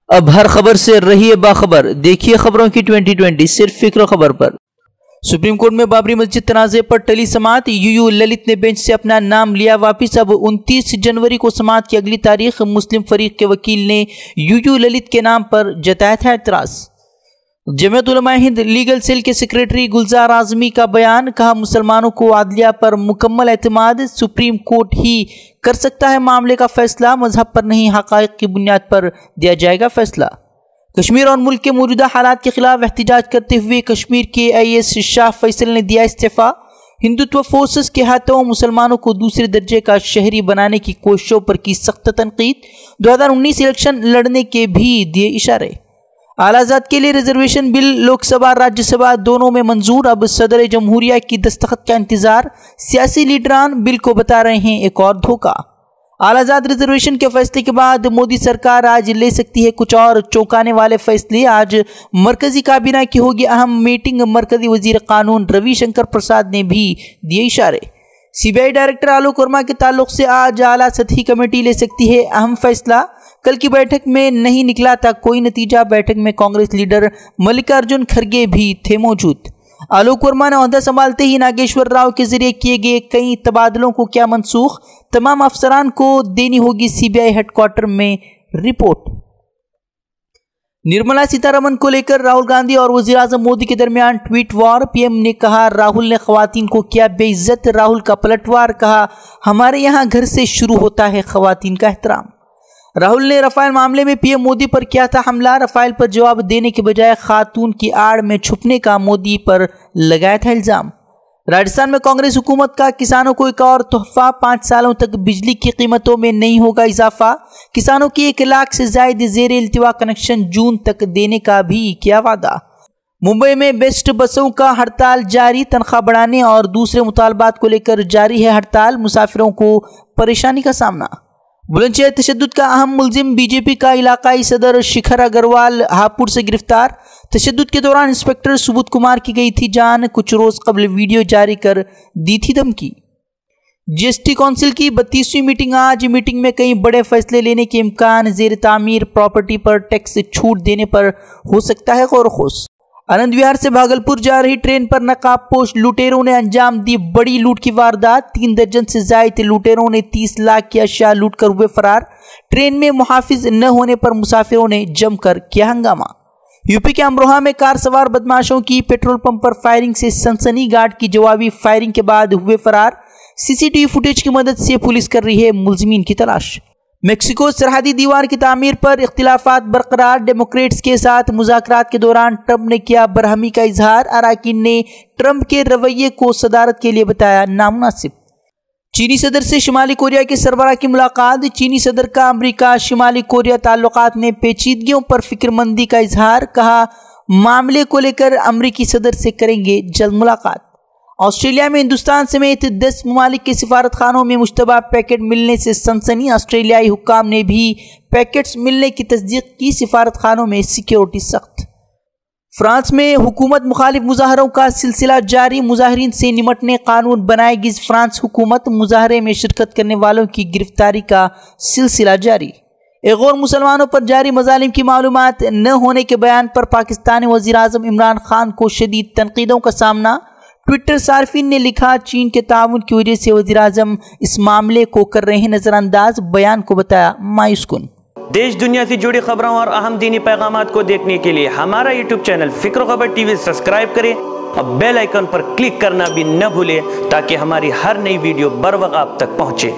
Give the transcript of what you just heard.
اب ہر خبر سے رہیے باخبر، دیکھیے خبروں کی 2020 صرف فکر خبر پر۔ سپریم کورٹ میں بابری مسجد تنازع پر ٹلی سماعت، یو للت نے بینچ سے اپنا نام لیا واپس۔ اب 29 جنوری کو سماعت کی اگلی تاریخ۔ مسلم فریق کے وکیل نے یو للت کے نام پر جتایا تھا اعتراض۔ جمعیت علماء ہند لیگل سیل کے سیکریٹری گلزار اعظمی کا بیان، کہا مسلمانوں کو عدلیہ پر مکمل اعتماد، سپریم کورٹ ہی کر سکتا ہے معاملے کا فیصلہ، مذہب پر نہیں حقائق کی بنیاد پر دیا جائے گا فیصلہ۔ کشمیر اور ملک کے موجودہ حالات کے خلاف احتجاج کرتے ہوئے کشمیر کے IAS شاہ فیصل نے دیا استعفیٰ۔ ہندوتو فورسز کے ہاتھوں مسلمانوں کو دوسرے درجے کا شہری بنانے کی کوششوں پر کی سخت تنقید، 2019 الیکشن لڑنے کے بھی دیے اشارے۔ اعلیٰ ذات کے لیے ریزرویشن بل لوک سبھا راجیہ سبھا دونوں میں منظور، اب صدر جمہوریہ کی دستخط کا انتظار، سیاسی لیڈران بل کو بتا رہے ہیں ایک اور دھوکہ۔ اعلیٰ ذات ریزرویشن کے فیصلے کے بعد مودی سرکار آج لے سکتی ہے کچھ اور چونکانے والے فیصلے۔ آج مرکزی کابینہ کی ہوگی اہم میٹنگ، مرکزی وزیر قانون روی شنکر پرساد نے بھی دیے اشارے۔ CBI ڈائریکٹر آلوک ورما کے تعلق سے آج اعلیٰ سطحی کمیٹی لے سکتی ہے اہم فیصلہ۔ کل کی بیٹھک میں نہیں نکلا تھا کوئی نتیجہ، بیٹھک میں کانگریس لیڈر ملکارجن کھرگے بھی تھے موجود۔ آلوک ورما نے عہدہ سنبھالتے ہی ناگیشور راؤ کے ذریعے کیے گئے کئی تبادلوں کو کیا منسوخ، تمام افسران کو دینی ہوگی CBI ہیڈ کوارٹر میں رپورٹ۔ نرملا سیتا رمن کو لے کر راہل گاندھی اور وزیراعظم مودی کے درمیان ٹویٹ وار، PM نے کہا راہل نے خواتین کو کیا بے عزت، راہل کا پلٹوار، کہا ہمارے یہاں گھر سے شروع ہوتا ہے خواتین کا احترام۔ راہل نے رفائل معاملے میں PM مودی پر کیا تھا حملہ، رفائل پر جواب دینے کے بجائے خاتون کی آڑ میں چھپنے کا مودی پر لگایا تھا الزام۔ راجستھان میں کانگریس حکومت کا کسانوں کو ایک اور تحفہ، 5 سالوں تک بجلی کی قیمتوں میں نہیں ہوگا اضافہ، کسانوں کی 1 لاکھ سے زائد زیر التوا کنیکشن جون تک دینے کا بھی کیا وعدہ۔ ممبئی میں بیسٹ بسوں کا ہڑتال جاری، تنخواہ بڑھانے اور دوسرے مطالبات کو لے کر جاری ہے ہڑتال، مسافروں کو پریشانی کا سامنا۔ بلند شہر تشدد کا اہم ملزم BJP کا علاقائی صدر شکھر اگروال ہاپوڑ سے گرفتار، تشدد کے دوران انسپکٹر سبودھ کمار کی گئی تھی جان، کچھ روز قبل ویڈیو جاری کر دی تھی دھمکی۔ GST کونسل کی 32ویں میٹنگ آج، میٹنگ میں کئی بڑے فیصلے لینے کے امکان، زیر تعمیر پراپرٹی پر ٹیکس چھوٹ دینے پر ہو سکتا ہے غور و خوض۔ آنند وہار سے بھاگلپور جا رہی ٹرین پر نقاب پوش لٹیروں نے انجام دی بڑی لوٹ کی واردات، 3 درجن سے زائد لٹیروں نے 30 لاکھ کی اشیاء لوٹ کر ہوئے فرار، ٹرین میں محافظ نہ ہونے پر مسافروں نے جم کر کیا ہنگامہ۔ UP کے امروہہ میں کار سوار بدماشوں کی پیٹرول پمپ پر فائرنگ سے سنسنی، گارڈ کی جوابی فائرنگ کے بعد ہوئے فرار، CCTV فوٹیج کی مدد سے پولیس کر رہی ہے ملزمین کی تلاش۔ میکسیکو سرحدی دیوار کی تعمیر پر اختلافات برقرار، ڈیموکریٹس کے ساتھ مذاکرات کے دوران ٹرمپ نے کیا برہمی کا اظہار، اراکین نے ٹرمپ کے رویے کو صدارت کے لیے بتایا نامناسب۔ چینی صدر سے شمالی کوریا کے سربراہ کی ملاقات، چینی صدر کا امریکہ شمالی کوریا تعلقات میں پیچیدگیوں پر فکر مندی کا اظہار، کہا معاملے کو لے کر امریکی صدر سے کریں گے جلد ملاقات۔ آسٹریلیا میں ہندوستان سمیت 10 ممالک کے سفارت خانوں میں مشتبہ پیکٹ ملنے سے سنسنی، آسٹریلیائی حکام نے بھی پیکٹس ملنے کی تصدیق کی، سفارت خانوں میں سیکیورٹی سخت۔ فرانس میں حکومت مخالف مظاہروں کا سلسلہ جاری، مظاہرین سے نمٹنے قانون بنائے گی فرانس حکومت، مظاہرے میں شرکت کرنے والوں کی گرفتاری کا سلسلہ جاری۔ ایک اور مسلمانوں پر جاری مظالم کی معلومات نہ ہونے کے بیان پر پاکستانی وزیراعظم عمران خان کو شدید تنقیدوں کا سامنا، ٹویٹر صارفین نے لکھا چین کے تعاون کی وجہ سے وزیراعظم اس معاملے کو کر رہے ہیں نظر انداز، بیان کو بتایا مایوس کن۔ دیش دنیا سے جڑی خبروں اور اہم دینی پیغامات کو دیکھنے کے لیے ہمارا YouTube چینل فکر خبر TV سبسکرائب کریں اور بیل آئیکن پر کلک کرنا بھی نہ بھولیں تاکہ ہماری ہر نئی ویڈیو بر وقت آپ تک پہنچے۔